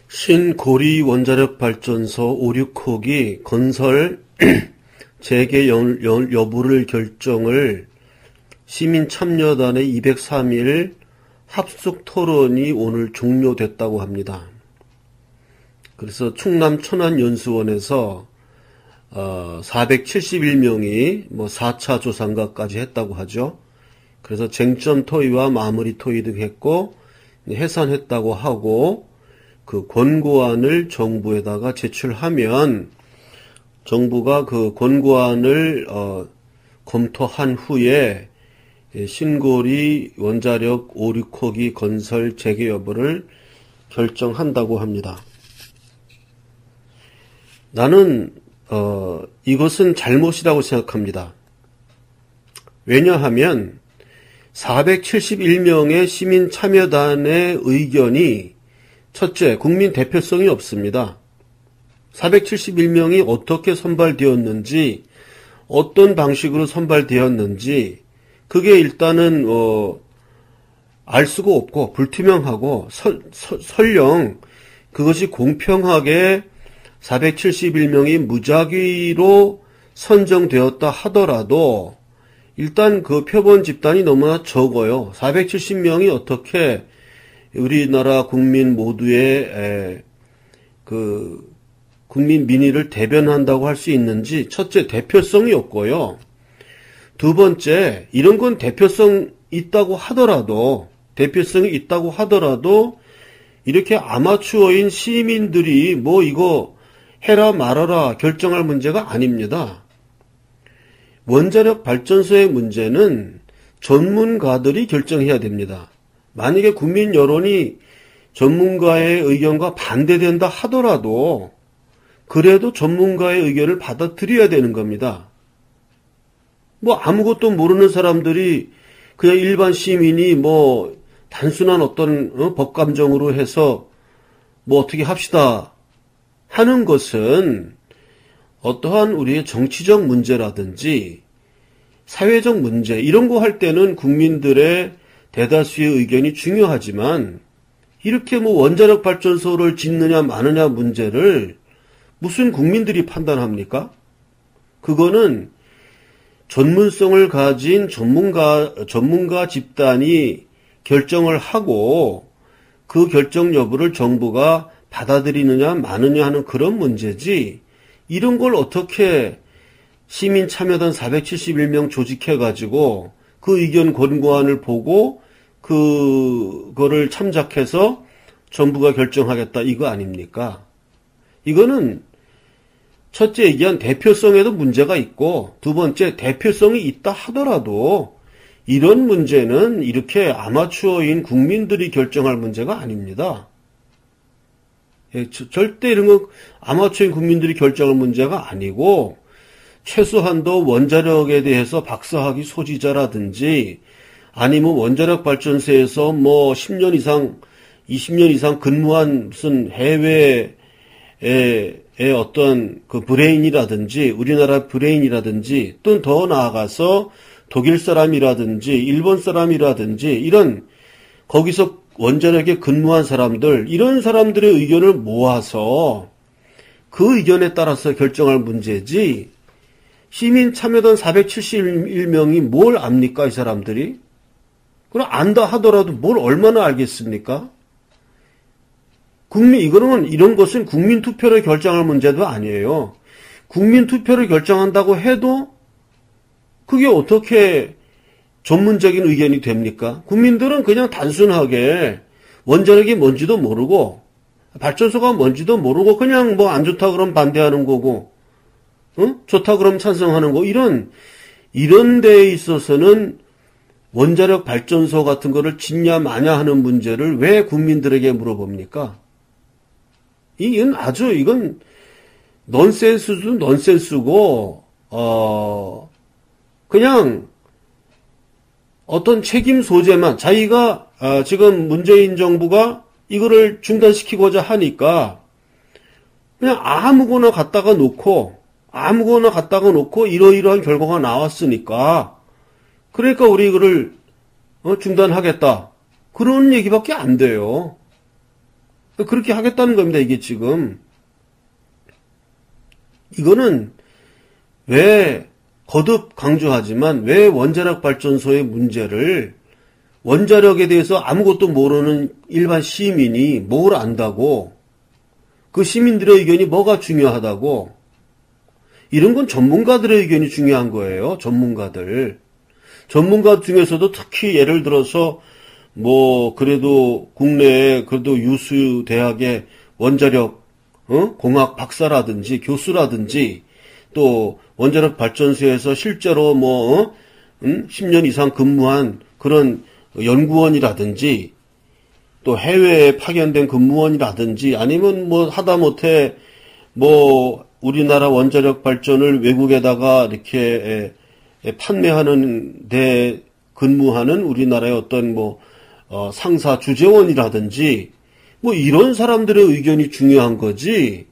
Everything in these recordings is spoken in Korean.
신고리 원자력 발전소 5, 6호기 건설 재개 여부를 결정을 시민 참여단의 203일 합숙 토론이 오늘 종료됐다고 합니다. 그래서 충남 천안연수원에서 471명이 4차 조사인가까지 했다고 하죠. 그래서 쟁점 토의와 마무리 토의 등 했고 해산했다고 하고 그 권고안을 정부에다가 제출하면 정부가 그 권고안을 검토한 후에 신고리 원자력 5, 6호기 건설 재개 여부를 결정한다고 합니다. 나는 이것은 잘못이라고 생각합니다. 왜냐하면 471명의 시민 참여단의 의견이 첫째, 국민 대표성이 없습니다. 471명이 어떻게 선발되었는지, 어떤 방식으로 선발되었는지, 그게 일단은 알 수가 없고 불투명하고 설령 그것이 공평하게 471명이 무작위로 선정되었다 하더라도 일단 그 표본 집단이 너무나 적어요. 470명이 어떻게 우리나라 국민 모두의 그 국민 민의를 대변한다고 할 수 있는지 첫째 대표성이 없고요. 두 번째 이런 건 대표성이 있다고 하더라도 이렇게 아마추어인 시민들이 뭐 이거 해라 말아라 결정할 문제가 아닙니다. 원자력 발전소의 문제는 전문가들이 결정해야 됩니다. 만약에 국민 여론이 전문가의 의견과 반대된다 하더라도 그래도 전문가의 의견을 받아들여야 되는 겁니다. 뭐 아무것도 모르는 사람들이 그냥 일반 시민이 단순한 어떤 법감정으로 해서 어떻게 합시다 하는 것은 어떠한 우리의 정치적 문제라든지 사회적 문제 이런 거 할 때는 국민들의 대다수의 의견이 중요하지만 이렇게 원자력 발전소를 짓느냐 마느냐 문제를 무슨 국민들이 판단합니까? 그거는 전문성을 가진 전문가 집단이 결정을 하고 그 결정 여부를 정부가 받아들이느냐 마느냐 하는 그런 문제지 이런 걸 어떻게 시민 참여단 471명 조직해가지고 그 의견 권고안을 보고 그거를 참작해서 정부가 결정하겠다 이거 아닙니까? 이거는 첫째 얘기한 대표성에도 문제가 있고 두 번째 대표성이 있다 하더라도 이런 문제는 이렇게 아마추어인 국민들이 결정할 문제가 아닙니다. 절대 이런 거 아마추어인 국민들이 결정할 문제가 아니고 최소한도 원자력에 대해서 박사학위 소지자라든지 아니면 원자력 발전소에서 10년 이상 20년 이상 근무한 무슨 해외의 어떤 그 브레인이라든지 우리나라 브레인이라든지 또는 더 나아가서 독일 사람이라든지 일본 사람이라든지 이런 거기서 원자력에 근무한 사람들 이런 사람들의 의견을 모아서 그 의견에 따라서 결정할 문제지 시민 참여단 471명이 뭘 압니까 이 사람들이? 그럼 안다 하더라도 뭘 얼마나 알겠습니까? 이런 것은 국민 투표로 결정할 문제도 아니에요. 국민 투표를 결정한다고 해도 그게 어떻게 전문적인 의견이 됩니까? 국민들은 그냥 단순하게 원자력이 뭔지도 모르고 발전소가 뭔지도 모르고 그냥 안 좋다 그러면 반대하는 거고 좋다 그러면 찬성하는 거 이런 데에 있어서는 원자력 발전소 같은 거를 짓냐 마냐 하는 문제를 왜 국민들에게 물어봅니까? 이건 넌센스도 넌센스고 그냥 어떤 책임 소재만 자기가 지금 문재인 정부가 이거를 중단시키고자 하니까 그냥 아무거나 갖다가 놓고 이러이러한 결과가 나왔으니까 그러니까 우리 이거를 중단하겠다 그런 얘기밖에 안 돼요. 그렇게 하겠다는 겁니다, 이게 지금. 이거는 왜 거듭 강조하지만 왜 원자력 발전소의 문제를 원자력에 대해서 아무것도 모르는 일반 시민이 뭘 안다고, 그 시민들의 의견이 뭐가 중요하다고, 이런 건 전문가들의 의견이 중요한 거예요. 전문가들 중에서도 특히 예를 들어서 그래도 국내에 그래도 유수 대학의 원자력 공학 박사라든지 교수라든지 또 원자력 발전소에서 실제로 10년 이상 근무한 그런 연구원이라든지 또 해외에 파견된 근무원이라든지 아니면 하다못해 우리나라 원자력 발전을 외국에다가 이렇게 판매하는 데 근무하는 우리나라의 어떤 상사 주재원이라든지 이런 사람들의 의견이 중요한 거지.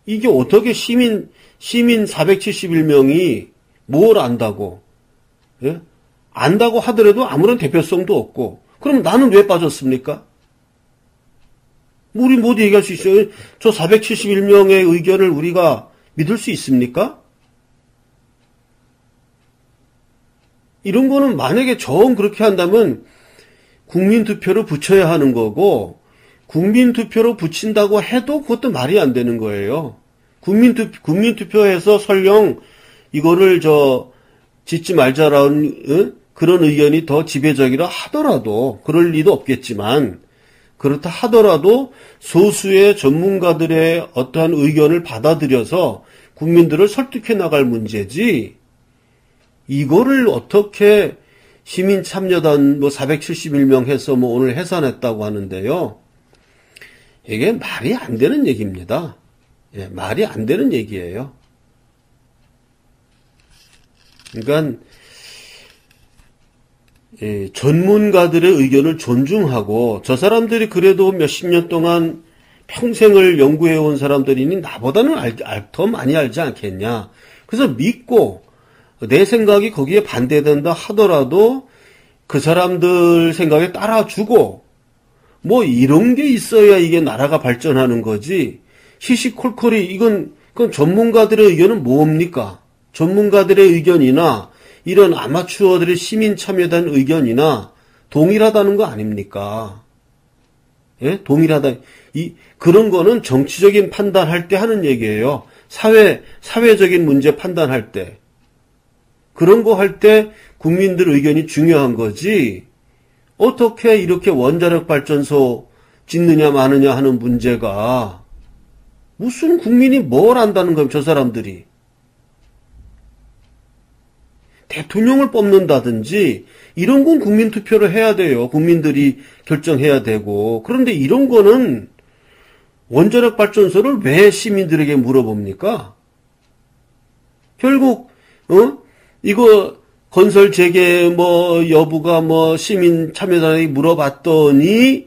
이게 어떻게 시민 471명이 뭘 안다고, 예? 안다고 하더라도 아무런 대표성도 없고, 그럼 나는 왜 빠졌습니까? 우리 모두 얘기할 수 있어요. 저 471명의 의견을 우리가 믿을 수 있습니까? 이런 거는 만약에 정 그렇게 한다면 국민투표로 붙여야 하는 거고, 국민투표로 붙인다고 해도 그것도 말이 안 되는 거예요. 국민투표해서 설령 이거를 짓지 말자라는 그런 의견이 더 지배적이라 하더라도, 그럴 리도 없겠지만, 그렇다 하더라도 소수의 전문가들의 어떠한 의견을 받아들여서 국민들을 설득해 나갈 문제지, 이거를 어떻게 시민 참여단 471명 해서 오늘 해산했다고 하는데요. 이게 말이 안 되는 얘기입니다. 예, 말이 안 되는 얘기예요. 그러니까 전문가들의 의견을 존중하고, 저 사람들이 그래도 몇십 년 동안 평생을 연구해온 사람들이니 나보다는 더 많이 알지 않겠냐. 그래서 믿고 내 생각이 거기에 반대된다 하더라도 그 사람들 생각에 따라주고, 이런 게 있어야 이게 나라가 발전하는 거지. 시시콜콜이 그건 전문가들의 의견은 뭡니까? 전문가들의 의견이나 이런 아마추어들의 시민 참여단 의견이나 동일하다는 거 아닙니까? 예? 동일하다. 그런 거는 정치적인 판단할 때 하는 얘기예요. 사회적인 문제 판단할 때. 그런 거 할 때 국민들 의견이 중요한 거지, 어떻게 이렇게 원자력 발전소 짓느냐 마느냐 하는 문제가 무슨 국민이 뭘 안다는 거예요, 저 사람들이. 대통령을 뽑는다든지 이런 건 국민투표를 해야 돼요. 국민들이 결정해야 되고. 그런데 이런 거는 원자력 발전소를 왜 시민들에게 물어봅니까? 결국 이거 건설 재개 여부가 시민 참여단이 물어봤더니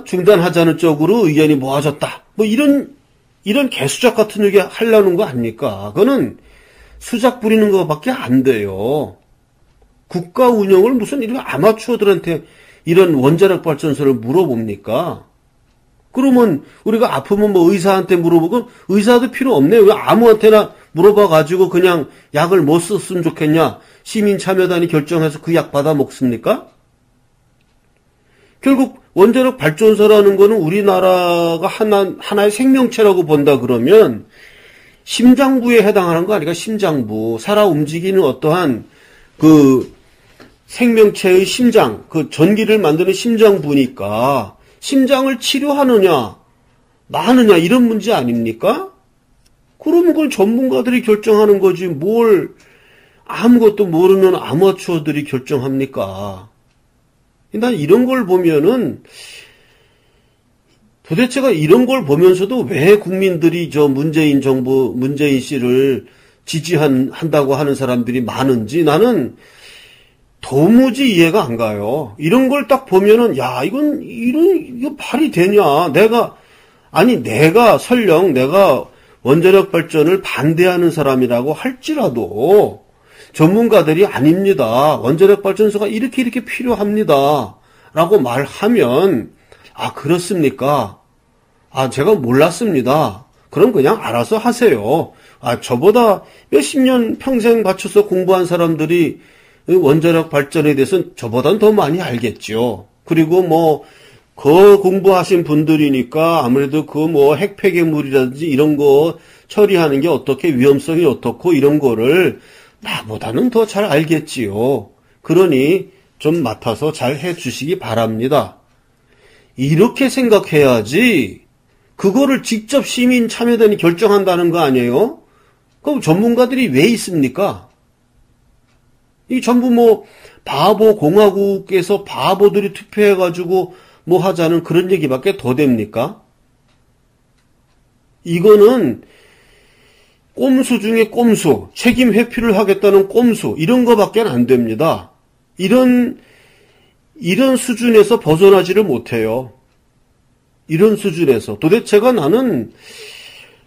중단하자는 쪽으로 의견이 모아졌다. 이런 개수작 같은 얘기 하려는 거 아닙니까? 그거는 수작 부리는 것밖에 안 돼요. 국가 운영을 무슨 이런 아마추어들한테 이런 원자력 발전소를 물어봅니까? 그러면 우리가 아프면 의사한테 물어보고, 의사도 필요 없네. 왜 아무한테나 물어봐가지고 그냥 약을 못 썼으면 좋겠냐? 시민 참여단이 결정해서 그 약 받아 먹습니까? 결국 원자력 발전소라는 거는 우리나라가 하나의 생명체라고 본다 그러면 심장부에 해당하는 거 아니까? 심장부. 살아 움직이는 어떠한 그 생명체의 심장, 그 전기를 만드는 심장부니까 심장을 치료하느냐 마느냐 이런 문제 아닙니까? 그러면 그걸 전문가들이 결정하는 거지 뭘 아무것도 모르는 아마추어들이 결정합니까? 난 이런 걸 보면은 도대체가 이런 걸 보면서도 왜 국민들이 문재인 정부, 문재인 씨를 지지한다고 하는 사람들이 많은지 나는 도무지 이해가 안 가요. 이런 걸 딱 보면은, 야, 이거 말이 되냐. 내가 설령 내가 원자력 발전을 반대하는 사람이라고 할지라도 전문가들이 아닙니다. 원자력 발전소가 이렇게 필요합니다. 라고 말하면 아, 그렇습니까? 아, 제가 몰랐습니다. 그럼 그냥 알아서 하세요. 아, 저보다 몇십 년 평생 바쳐서 공부한 사람들이 원자력 발전에 대해서는 저보다는 더 많이 알겠죠. 그리고 뭐, 그 공부하신 분들이니까 아무래도 그 뭐 핵폐기물이라든지 이런 거 처리하는 게 어떻게 위험성이 어떻고 이런 거를 나보다는 더 잘 알겠지요. 그러니 좀 맡아서 잘 해주시기 바랍니다. 이렇게 생각해야지 그거를 직접 시민 참여단이 결정한다는 거 아니에요? 그럼 전문가들이 왜 있습니까? 이 전부 뭐 바보 공화국에서 바보들이 투표해가지고 뭐 하자는 그런 얘기밖에 더 됩니까? 이거는 꼼수 중에 꼼수, 책임 회피를 하겠다는 꼼수, 이런 거밖에 안 됩니다. 이런 수준에서 벗어나지를 못해요. 이런 수준에서. 도대체가 나는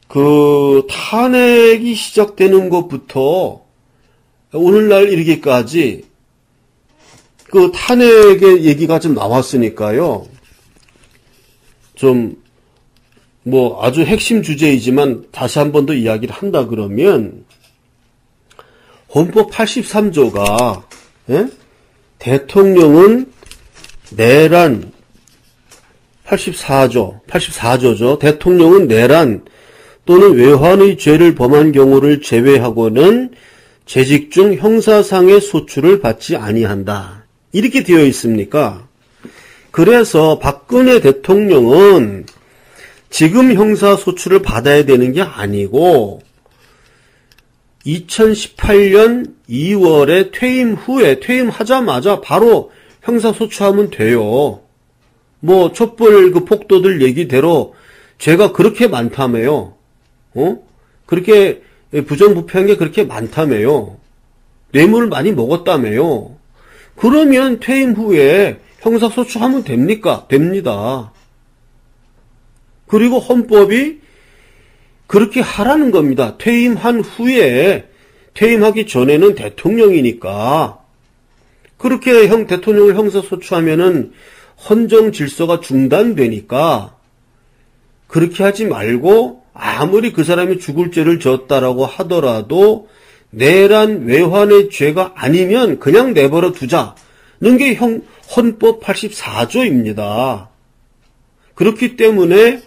그 탄핵이 시작되는 것부터 오늘날 이르기까지 그 탄핵의 얘기가 좀 나왔으니까요. 좀 뭐 아주 핵심 주제이지만 다시 한 번 더 이야기를 한다 그러면 헌법 83조가 대통령은 내란 84조죠. 대통령은 내란 또는 외환의 죄를 범한 경우를 제외하고는 재직 중 형사상의 소출을 받지 아니한다. 이렇게 되어 있습니까? 그래서 박근혜 대통령은 지금 형사소출을 받아야 되는 게 아니고 2018년 2월에 퇴임 후에 퇴임하자마자 바로 형사소추하면 돼요. 뭐 촛불 그 폭도들 얘기대로 죄가 그렇게 많다며요. 그렇게 부정부패한 게 그렇게 많다며요. 뇌물을 많이 먹었다며요. 그러면 퇴임 후에 형사소추하면 됩니까? 됩니다. 그리고 헌법이 그렇게 하라는 겁니다. 퇴임한 후에, 퇴임하기 전에는 대통령이니까 그렇게 대통령을 형사소추하면은 헌정 질서가 중단되니까 그렇게 하지 말고 아무리 그 사람이 죽을 죄를 졌다라고 하더라도 내란 외환의 죄가 아니면 그냥 내버려 두자는 게 헌법 84조입니다. 그렇기 때문에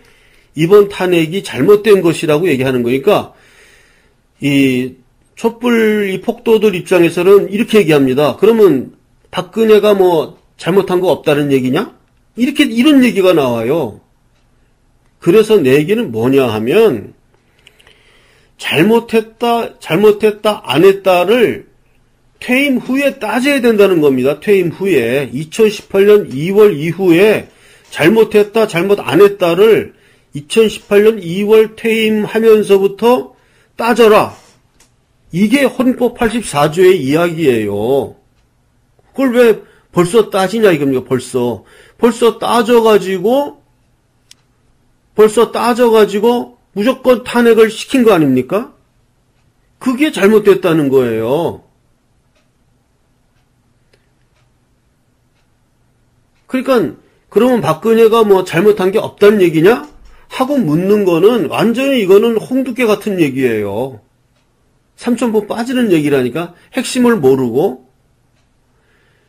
이번 탄핵이 잘못된 것이라고 얘기하는 거니까 이 촛불 이 폭도들 입장에서는 이렇게 얘기합니다. 그러면 박근혜가 뭐 잘못한 거 없다는 얘기냐? 이런 얘기가 나와요. 그래서 내 얘기는 뭐냐 하면 잘못했다, 안 했다를 퇴임 후에 따져야 된다는 겁니다. 퇴임 후에 2018년 2월 이후에 잘못했다, 잘못 안 했다를 2018년 2월 퇴임하면서부터 따져라. 이게 헌법 84조의 이야기예요. 그걸 왜 벌써 따지냐 이겁니까? 벌써 따져가지고 무조건 탄핵을 시킨 거 아닙니까? 그게 잘못됐다는 거예요. 그러니까 그러면 박근혜가 뭐 잘못한 게 없다는 얘기냐? 하고 묻는 거는 완전히 이거는 홍두깨 같은 얘기예요. 삼천포 빠지는 얘기라니까. 핵심을 모르고.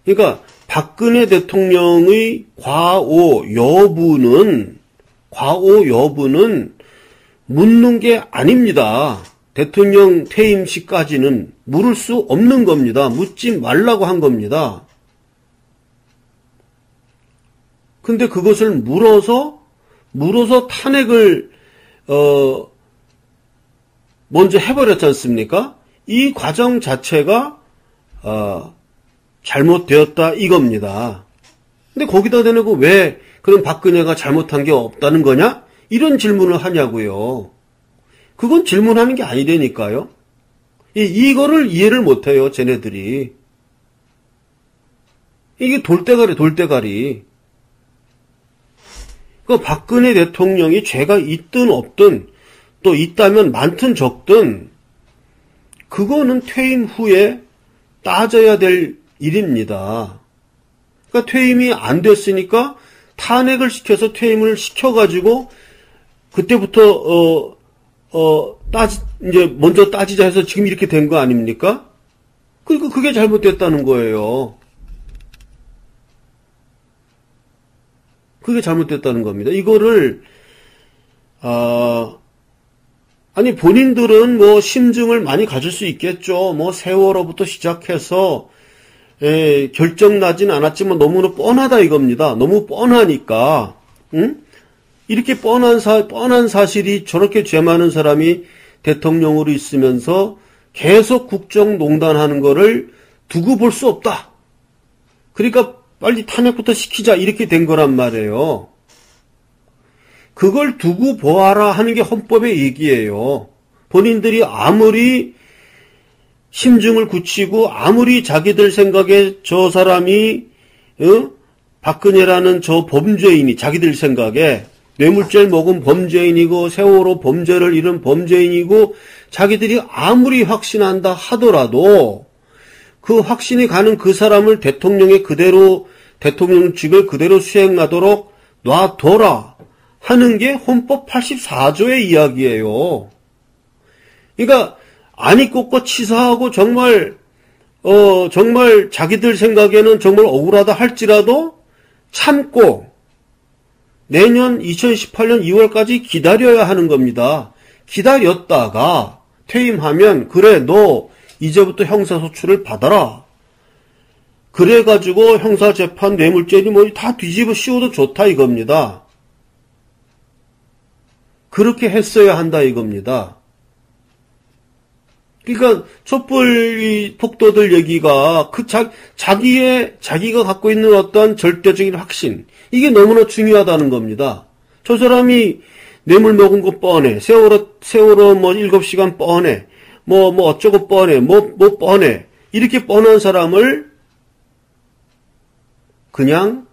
그러니까 박근혜 대통령의 과오 여부는 묻는 게 아닙니다. 대통령 퇴임 시까지는 물을 수 없는 겁니다. 묻지 말라고 한 겁니다. 근데 그것을 물어서 탄핵을 먼저 해버렸지 않습니까? 이 과정 자체가 잘못되었다 이겁니다. 근데 거기다 대놓고 왜 그럼 박근혜가 잘못한 게 없다는 거냐? 이런 질문을 하냐고요. 그건 질문하는 게 아니라니까요. 이거를 이해를 못해요, 쟤네들이. 이게 돌대가리. 그 박근혜 대통령이 죄가 있든 없든 또 있다면 많든 적든 그거는 퇴임 후에 따져야 될 일입니다. 그러니까 퇴임이 안 됐으니까 탄핵을 시켜서 퇴임을 시켜가지고 그때부터 이제 먼저 따지자 해서 지금 이렇게 된 거 아닙니까? 그러니까 그게 잘못됐다는 거예요. 그게 잘못됐다는 겁니다. 이거를 아니 본인들은 뭐 심증을 많이 가질 수 있겠죠. 뭐 세월호부터 시작해서 결정 나진 않았지만 너무나 뻔하다 이겁니다. 너무 뻔하니까 응? 이렇게 뻔한 사실이 저렇게 죄 많은 사람이 대통령으로 있으면서 계속 국정농단하는 거를 두고 볼 수 없다. 그러니까 빨리 탄핵부터 시키자 이렇게 된 거란 말이에요. 그걸 두고 보아라 하는 게 헌법의 얘기예요. 본인들이 아무리 심증을 굳히고 아무리 자기들 생각에 저 사람이 박근혜라는 저 범죄인이 자기들 생각에 뇌물죄를 먹은 범죄인이고 세월호 범죄를 이룬 범죄인이고 자기들이 아무리 확신한다 하더라도 그 확신이 가는 그 사람을 대통령직을 그대로 수행하도록 놔둬라 하는 게 헌법 84조의 이야기예요. 그러니까 아니 꽂고 치사하고 정말 자기들 생각에는 정말 억울하다 할지라도 참고 내년 2018년 2월까지 기다려야 하는 겁니다. 기다렸다가 퇴임하면 그래 너 이제부터 형사소출을 받아라. 그래가지고 형사재판 뇌물죄니 뭐 다 뒤집어 씌워도 좋다 이겁니다. 그렇게 했어야 한다 이겁니다. 그러니까 촛불 폭도들 얘기가 자기가 갖고 있는 어떤 절대적인 확신 이게 너무나 중요하다는 겁니다. 저 사람이 뇌물 먹은 거 뻔해. 세월호 뭐 7시간 뻔해. 뭐 어쩌고 뻔해. 뭐 뻔해. 이렇게 뻔한 사람을 그냥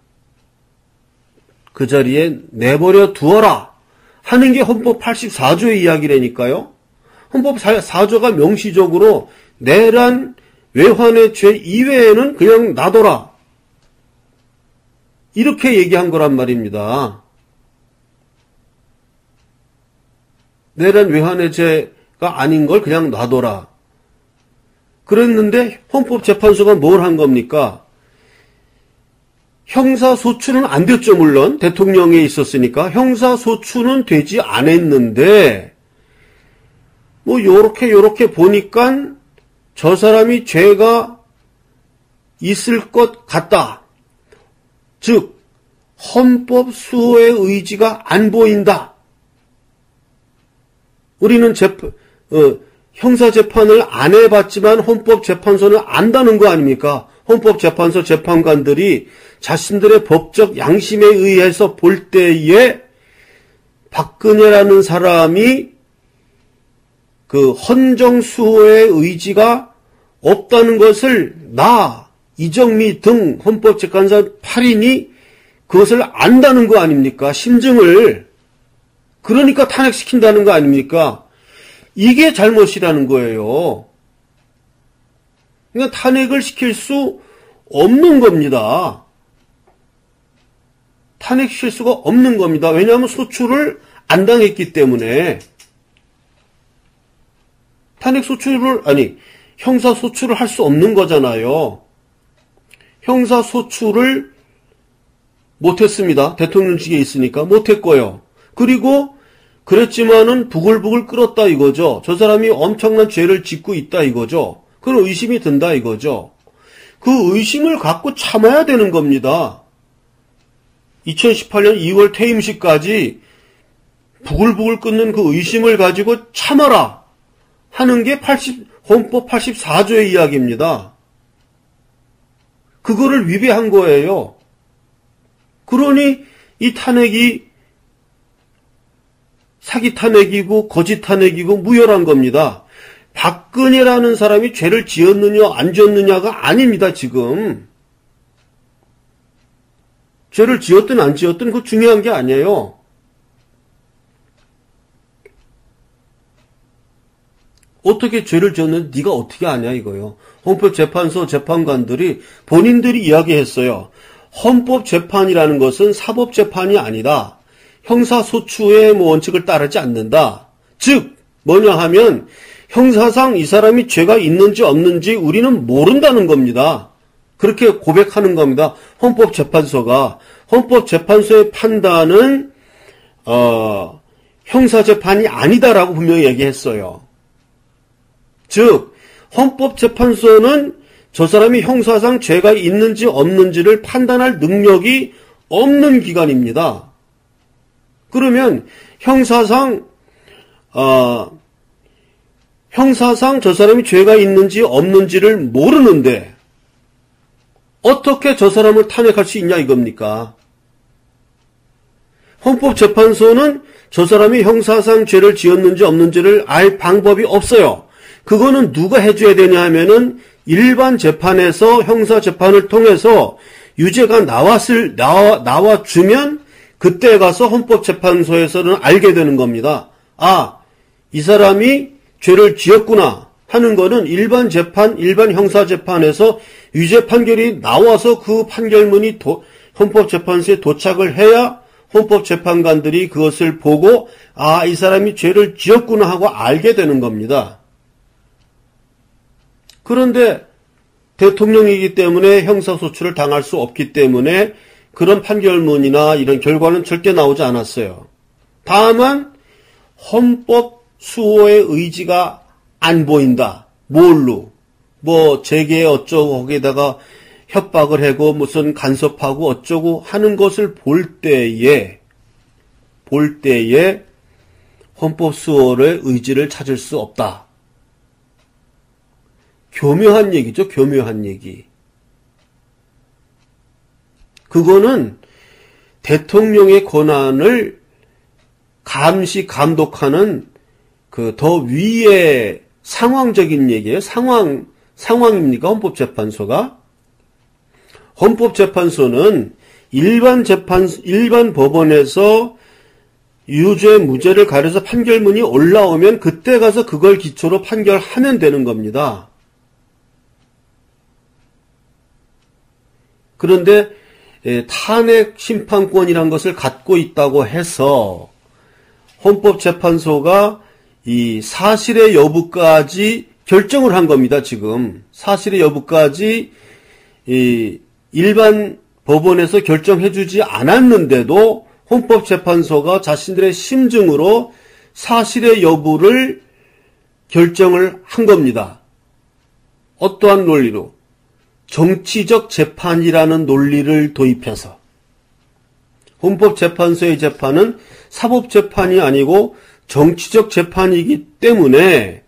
그 자리에 내버려 두어라 하는 게 헌법 84조의 이야기라니까요. 헌법 4조가 명시적으로 내란 외환의 죄 이외에는 그냥 놔둬라. 이렇게 얘기한 거란 말입니다. 내란 외환의 죄가 아닌 걸 그냥 놔둬라. 그랬는데 헌법재판소가 뭘 한 겁니까? 형사소추는 안 됐죠, 물론. 대통령에 있었으니까. 형사소추는 되지 않았는데, 뭐, 요렇게 보니까 저 사람이 죄가 있을 것 같다. 즉, 헌법 수호의 의지가 안 보인다. 우리는 형사재판을 안 해봤지만 헌법재판소는 안다는 거 아닙니까? 헌법재판소 재판관들이 자신들의 법적 양심에 의해서 볼 때에 박근혜라는 사람이 그 헌정수호의 의지가 없다는 것을 이정미 등 헌법재판사 8인이 그것을 안다는 거 아닙니까? 심증을. 그러니까 탄핵시킨다는 거 아닙니까? 이게 잘못이라는 거예요. 그러니까 탄핵을 시킬 수 없는 겁니다. 탄핵시킬 수가 없는 겁니다. 왜냐하면 소추를 안 당했기 때문에. 형사소추를 할 수 없는 거잖아요. 형사소추를 못했습니다. 대통령직에 있으니까 못했고요. 그리고 그랬지만은 부글부글 끓었다 이거죠. 저 사람이 엄청난 죄를 짓고 있다 이거죠. 그런 의심이 든다 이거죠. 그 의심을 갖고 참아야 되는 겁니다. 2018년 2월 퇴임식까지 부글부글 끓는 그 의심을 가지고 참아라 하는 게 헌법 84조의 이야기입니다. 그거를 위배한 거예요. 그러니 이 탄핵이 사기 탄핵이고 거짓 탄핵이고 무혈한 겁니다. 박근혜라는 사람이 죄를 지었느냐 안 지었느냐가 아닙니다. 지금 죄를 지었든 안 지었든 그거 중요한 게 아니에요. 어떻게 죄를 지었는지 네가 어떻게 아냐 이거요. 헌법재판소 재판관들이 본인들이 이야기했어요. 헌법재판이라는 것은 사법재판이 아니다. 형사소추의 원칙을 따르지 않는다. 즉 뭐냐 하면 형사상 이 사람이 죄가 있는지 없는지 우리는 모른다는 겁니다. 그렇게 고백하는 겁니다. 헌법재판소가. 헌법재판소의 판단은 형사재판이 아니다라고 분명히 얘기했어요. 즉 헌법재판소는 저 사람이 형사상 죄가 있는지 없는지를 판단할 능력이 없는 기관입니다. 그러면 형사상 저 사람이 죄가 있는지 없는지를 모르는데 어떻게 저 사람을 탄핵할 수 있냐 이겁니까? 헌법재판소는 저 사람이 형사상 죄를 지었는지 없는지를 알 방법이 없어요. 그거는 누가 해줘야 되냐 하면은 일반 재판에서 형사재판을 통해서 유죄가 나와주면 그때 가서 헌법재판소에서는 알게 되는 겁니다. 아, 이 사람이 죄를 지었구나 하는 거는 일반 재판, 일반 형사재판에서 유죄 판결이 나와서 그 판결문이 헌법재판소에 도착을 해야 헌법재판관들이 그것을 보고 아, 이 사람이 죄를 지었구나 하고 알게 되는 겁니다. 그런데 대통령이기 때문에 형사소추를 당할 수 없기 때문에 그런 판결문이나 이런 결과는 절대 나오지 않았어요. 다만 헌법 수호의 의지가 안 보인다. 뭘로? 뭐 재계 어쩌고 거기에다가 협박을 하고 무슨 간섭하고 어쩌고 하는 것을 볼 때에 헌법 수호의 의지를 찾을 수 없다. 교묘한 얘기죠. 교묘한 얘기. 그거는 대통령의 권한을 감시, 감독하는 그 더 위의 상황적인 얘기예요. 상황입니까? 헌법재판소가? 헌법재판소는 일반 법원에서 유죄, 무죄를 가려서 판결문이 올라오면 그때 가서 그걸 기초로 판결하면 되는 겁니다. 그런데 탄핵 심판권이라는 것을 갖고 있다고 해서 헌법재판소가 이 사실의 여부까지 결정을 한 겁니다. 지금 사실의 여부까지 일반 법원에서 결정해주지 않았는데도 헌법재판소가 자신들의 심증으로 사실의 여부를 결정을 한 겁니다. 어떠한 논리로? 정치적 재판이라는 논리를 도입해서 헌법재판소의 재판은 사법재판이 아니고 정치적 재판이기 때문에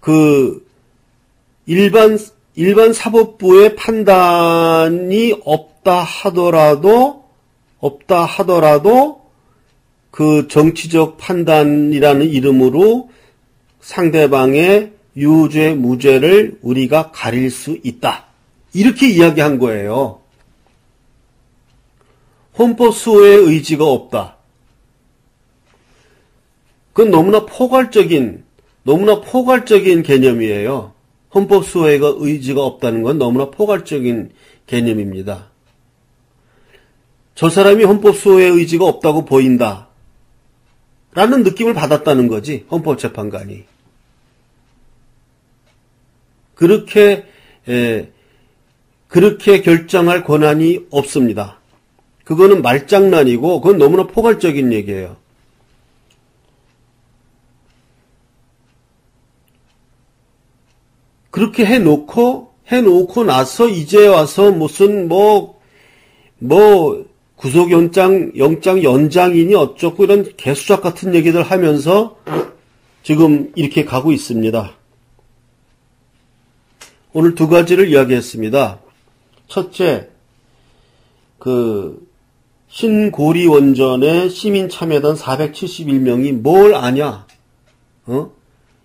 그 일반 사법부의 판단이 없다 하더라도 그 정치적 판단이라는 이름으로 상대방의 유죄, 무죄를 우리가 가릴 수 있다. 이렇게 이야기한 거예요. 헌법 수호의 의지가 없다. 그건 너무나 포괄적인 개념이에요. 헌법 수호의 의지가 없다는 건 너무나 포괄적인 개념입니다. 저 사람이 헌법 수호의 의지가 없다고 보인다. 라는 느낌을 받았다는 거지, 헌법재판관이. 그렇게 결정할 권한이 없습니다. 그거는 말장난이고, 그건 너무나 포괄적인 얘기예요. 그렇게 해놓고 나서 이제 와서 무슨 구속영장 연장이니 어쩌고 이런 개수작 같은 얘기들 하면서 지금 이렇게 가고 있습니다. 오늘 두 가지를 이야기했습니다. 첫째, 신고리 원전에 시민 참여단 471명이 뭘 아냐?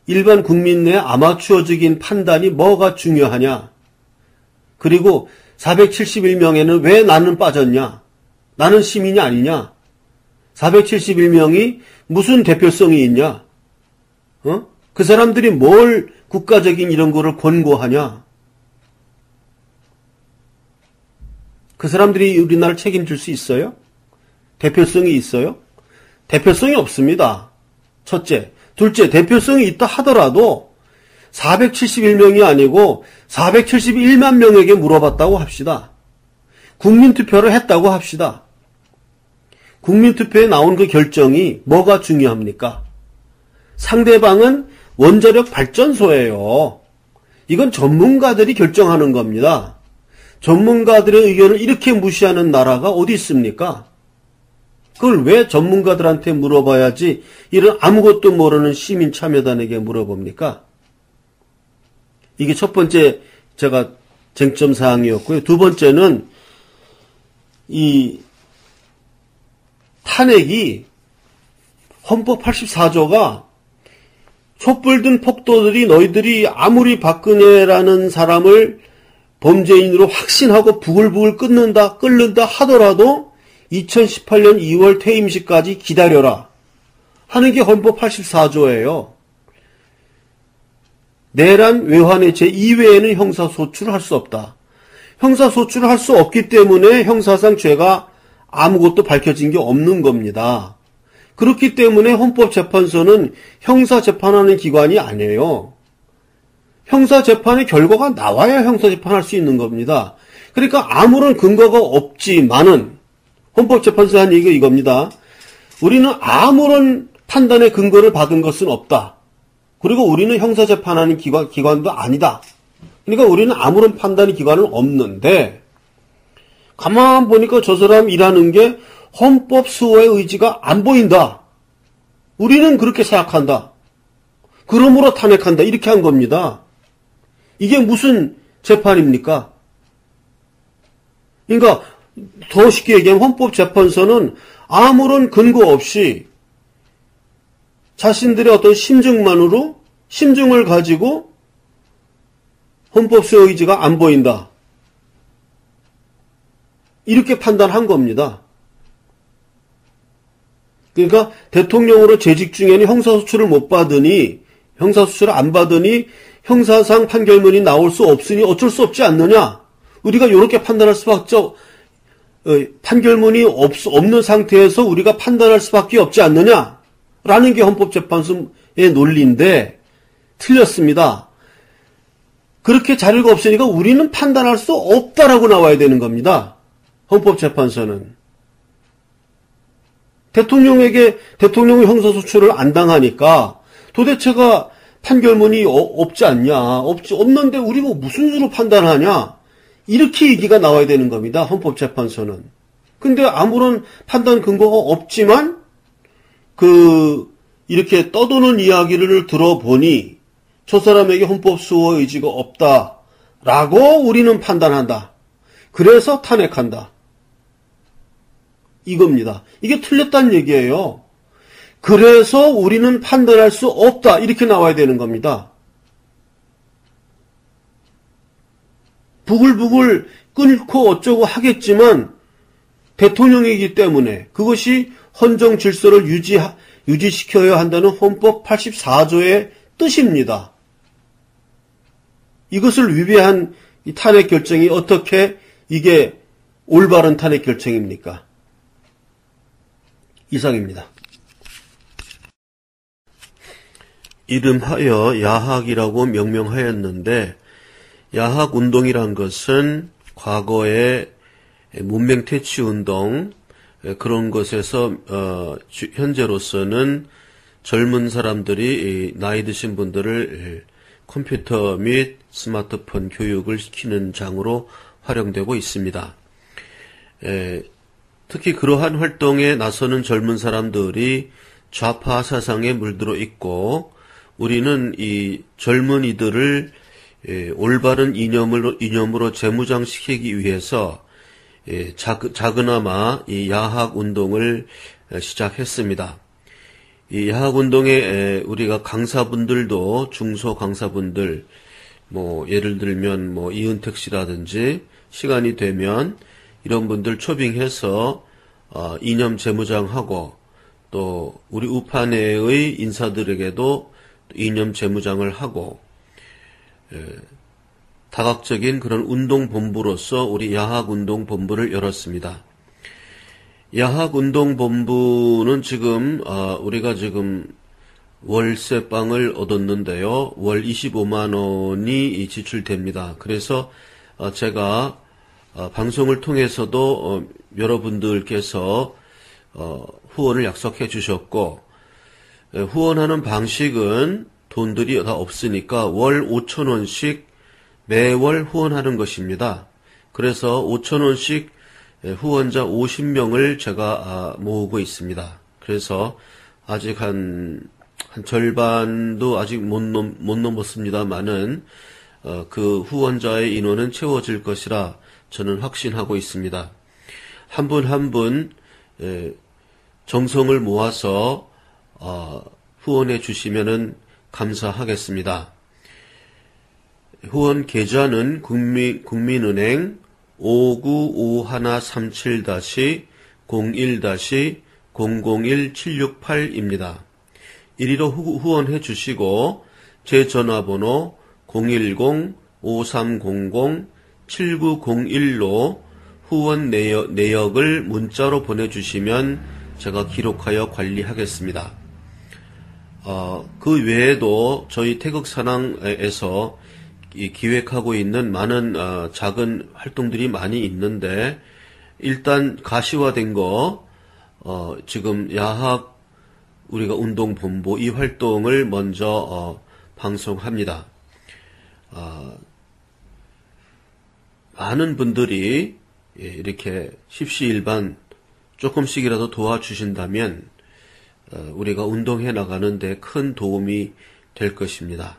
일반 국민 내 아마추어적인 판단이 뭐가 중요하냐? 그리고 471명에는 왜 나는 빠졌냐? 나는 시민이 아니냐? 471명이 무슨 대표성이 있냐? 그 사람들이 뭘 국가적인 이런 거를 권고하냐? 그 사람들이 우리나라를 책임질 수 있어요? 대표성이 있어요? 대표성이 없습니다. 첫째. 둘째, 대표성이 있다 하더라도 471명이 아니고 471만 명에게 물어봤다고 합시다. 국민투표를 했다고 합시다. 국민투표에 나온 그 결정이 뭐가 중요합니까? 상대방은 원자력 발전소예요. 이건 전문가들이 결정하는 겁니다. 전문가들의 의견을 이렇게 무시하는 나라가 어디 있습니까? 그걸 왜 전문가들한테 물어봐야지 이런 아무것도 모르는 시민 참여단에게 물어봅니까? 이게 첫 번째 제가 쟁점 사항이었고요. 두 번째는 이 탄핵이 헌법 84조가 촛불 든 폭도들이 너희들이 아무리 박근혜라는 사람을 범죄인으로 확신하고 부글부글 끓는다 하더라도 2018년 2월 퇴임식까지 기다려라 하는 게 헌법 84조예요. 내란 외환의 제2외에는 형사소출을 할 수 없다. 형사소출을 할 수 없기 때문에 형사상 죄가 아무것도 밝혀진 게 없는 겁니다. 그렇기 때문에 헌법재판소는 형사재판하는 기관이 아니에요. 형사재판의 결과가 나와야 형사재판할 수 있는 겁니다. 그러니까 아무런 근거가 없지만은 헌법재판소가 한 얘기가 이겁니다. 우리는 아무런 판단의 근거를 받은 것은 없다. 그리고 우리는 형사재판하는 기관도 아니다. 그러니까 우리는 아무런 판단의 기관은 없는데 가만 보니까 저 사람 일하는 게 헌법 수호의 의지가 안 보인다. 우리는 그렇게 생각한다. 그러므로 탄핵한다. 이렇게 한 겁니다. 이게 무슨 재판입니까? 그러니까 더 쉽게 얘기하면 헌법재판소는 아무런 근거 없이 자신들의 어떤 심증을 가지고 헌법 수호의 의지가 안 보인다. 이렇게 판단한 겁니다. 그러니까 대통령으로 재직 중에는 형사소출을 못 받으니 형사소출을 안 받으니 형사상 판결문이 나올 수 없으니 어쩔 수 없지 않느냐. 우리가 이렇게 판단할 수밖에 판결문이 없는 상태에서 우리가 판단할 수밖에 없지 않느냐라는 게 헌법재판소의 논리인데 틀렸습니다. 그렇게 자료가 없으니까 우리는 판단할 수 없다라고 나와야 되는 겁니다. 헌법재판소는. 대통령이 형사소출을 안 당하니까 도대체가 판결문이 없지 않냐. 없는데 우리가 무슨 수로 판단하냐. 이렇게 얘기가 나와야 되는 겁니다. 헌법재판소는. 근데 아무런 판단 근거가 없지만 이렇게 떠도는 이야기를 들어보니 저 사람에게 헌법 수호 의지가 없다라고 우리는 판단한다. 그래서 탄핵한다. 이겁니다. 이게 틀렸다는 얘기예요. 그래서 우리는 판단할 수 없다. 이렇게 나와야 되는 겁니다. 부글부글 끓고 어쩌고 하겠지만 대통령이기 때문에 그것이 헌정 질서를 유지시켜야 한다는 헌법 84조의 뜻입니다. 이것을 위배한 이 탄핵 결정이 어떻게 이게 올바른 탄핵 결정입니까? 이상입니다. 이름하여 야학이라고 명명하였는데 야학운동이란 것은 과거의 문맹퇴치운동 그런 것에서 현재로서는 젊은 사람들이 나이 드신 분들을 컴퓨터 및 스마트폰 교육을 시키는 장으로 활용되고 있습니다. 특히 그러한 활동에 나서는 젊은 사람들이 좌파 사상에 물들어 있고 우리는 이 젊은이들을 올바른 이념으로 재무장시키기 위해서 작으나마 이 야학 운동을 시작했습니다. 이 야학 운동에 우리가 강사분들도 중소 강사분들 예를 들면 이은택 씨라든지 시간이 되면 이런 분들 초빙해서 이념 재무장하고 또 우리 우파 내의 인사들에게도 이념 재무장을 하고 다각적인 그런 운동본부로서 우리 야학운동본부를 열었습니다. 야학운동본부는 지금 우리가 지금 월세방을 얻었는데요. 월 25만 원이 지출됩니다. 그래서 제가 방송을 통해서도 여러분들께서 후원을 약속해 주셨고, 후원하는 방식은 돈들이 다 없으니까 월 5,000원씩 매월 후원하는 것입니다. 그래서 5,000원씩 후원자 50명을 제가 모으고 있습니다. 그래서 아직 한 절반도 아직 못 넘었습니다만은 그 후원자의 인원은 채워질 것이라 저는 확신하고 있습니다. 한 분 한 분 정성을 모아서 후원해 주시면은 감사하겠습니다. 후원 계좌는 국민은행 5951-01-001-768입니다. 이리로 후원해 주시고 제 전화번호 010-5300-7901로 후원 내역을 문자로 보내주시면 제가 기록하여 관리하겠습니다. 그 외에도 저희 태극사랑에서 기획하고 있는 많은 작은 활동들이 많이 있는데, 일단 가시화된 거 지금 야학 우리가 운동본부 이 활동을 먼저 방송합니다. 많은 분들이 이렇게 십시일반 조금씩이라도 도와주신다면 우리가 운동해 나가는데 큰 도움이 될 것입니다.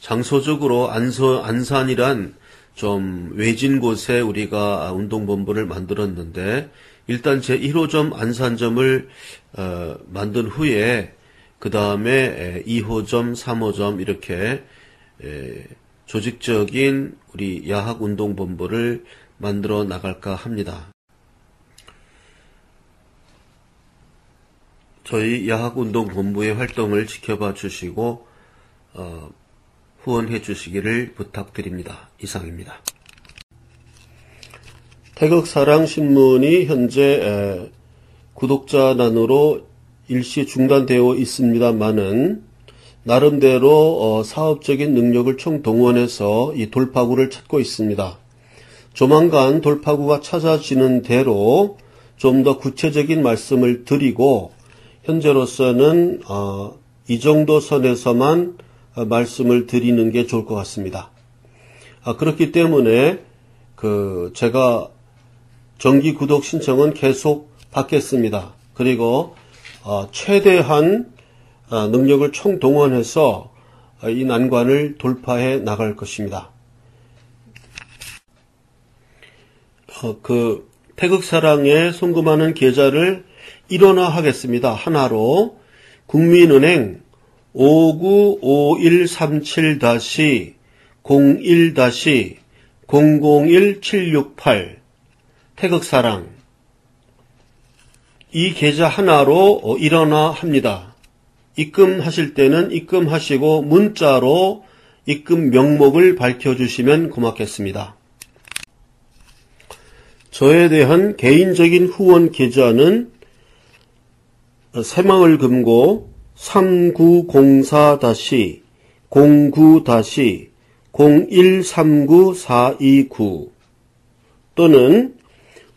장소적으로 안산이란 좀 외진 곳에 우리가 운동본부를 만들었는데, 일단 제 1호점 안산점을 만든 후에 그 다음에 2호점, 3호점 이렇게 조직적인 우리 야학운동본부를 만들어 나갈까 합니다. 저희 야학운동본부의 활동을 지켜봐 주시고 후원해 주시기를 부탁드립니다. 이상입니다. 태극사랑신문이 현재 구독자난으로 일시 중단되어 있습니다만은 나름대로 사업적인 능력을 총동원해서 이 돌파구를 찾고 있습니다. 조만간 돌파구가 찾아지는 대로 좀 더 구체적인 말씀을 드리고, 현재로서는 이 정도 선에서만 말씀을 드리는 게 좋을 것 같습니다. 그렇기 때문에 제가 정기 구독 신청은 계속 받겠습니다. 그리고 최대한 능력을 총동원해서 이 난관을 돌파해 나갈 것입니다. 태극사랑에 송금하는 계좌를 일원화하겠습니다. 하나로 국민은행 5951-01-001-768 태극사랑, 이 계좌 하나로 일원화합니다. 입금하실 때는 입금하시고 문자로 입금 명목을 밝혀주시면 고맙겠습니다. 저에 대한 개인적인 후원 계좌는 새마을금고 3904-09-0139-429 또는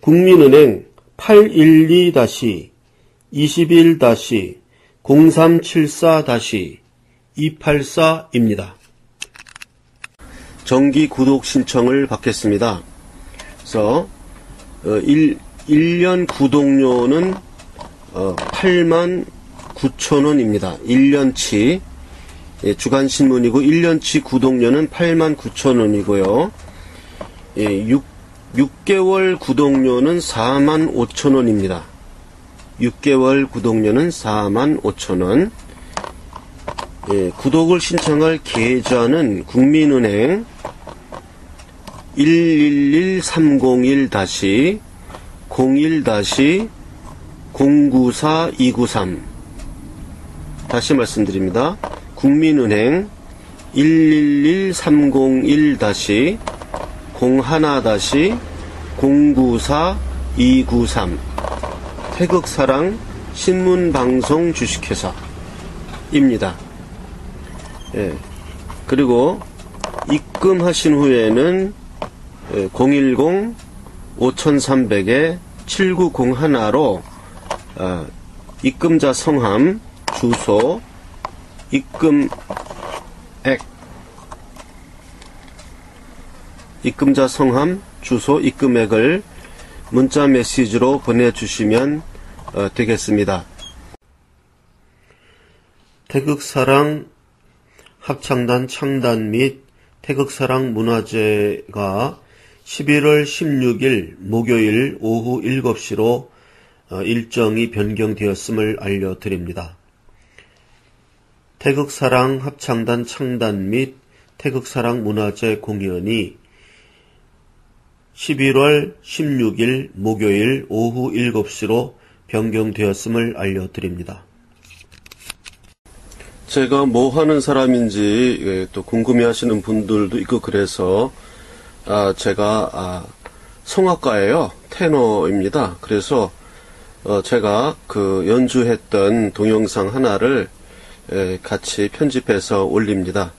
국민은행 812-0374-284입니다. 정기 구독 신청을 받겠습니다. 그래서 1년 구독료는 89,000원입니다. 1년치 주간신문이고 1년치 구독료는 89,000원이고요. 6개월 구독료는 45,000원입니다. 6개월 구독료는 45,000원. 구독을 신청할 계좌는 국민은행 111-301-01-094293 다시 말씀드립니다. 국민은행 111-01-094-293 태극사랑 신문방송 주식회사입니다. 예. 그리고 입금하신 후에는 010-5300-7901로 입금자 성함, 주소, 입금자 성함, 주소, 입금액을 문자 메시지로 보내주시면 되겠습니다. 태극사랑 합창단 창단 및 태극사랑 문화제가 11월 16일 목요일 오후 7시로 일정이 변경되었음을 알려드립니다. 태극사랑 합창단 창단 및 태극사랑 문화제 공연이 11월 16일 목요일 오후 7시로 변경되었음을 알려드립니다. 제가 뭐 하는 사람인지 또 궁금해하시는 분들도 있고 그래서 제가 성악가예요. 테너입니다. 그래서 제가 그 연주했던 동영상 하나를 같이 편집해서 올립니다.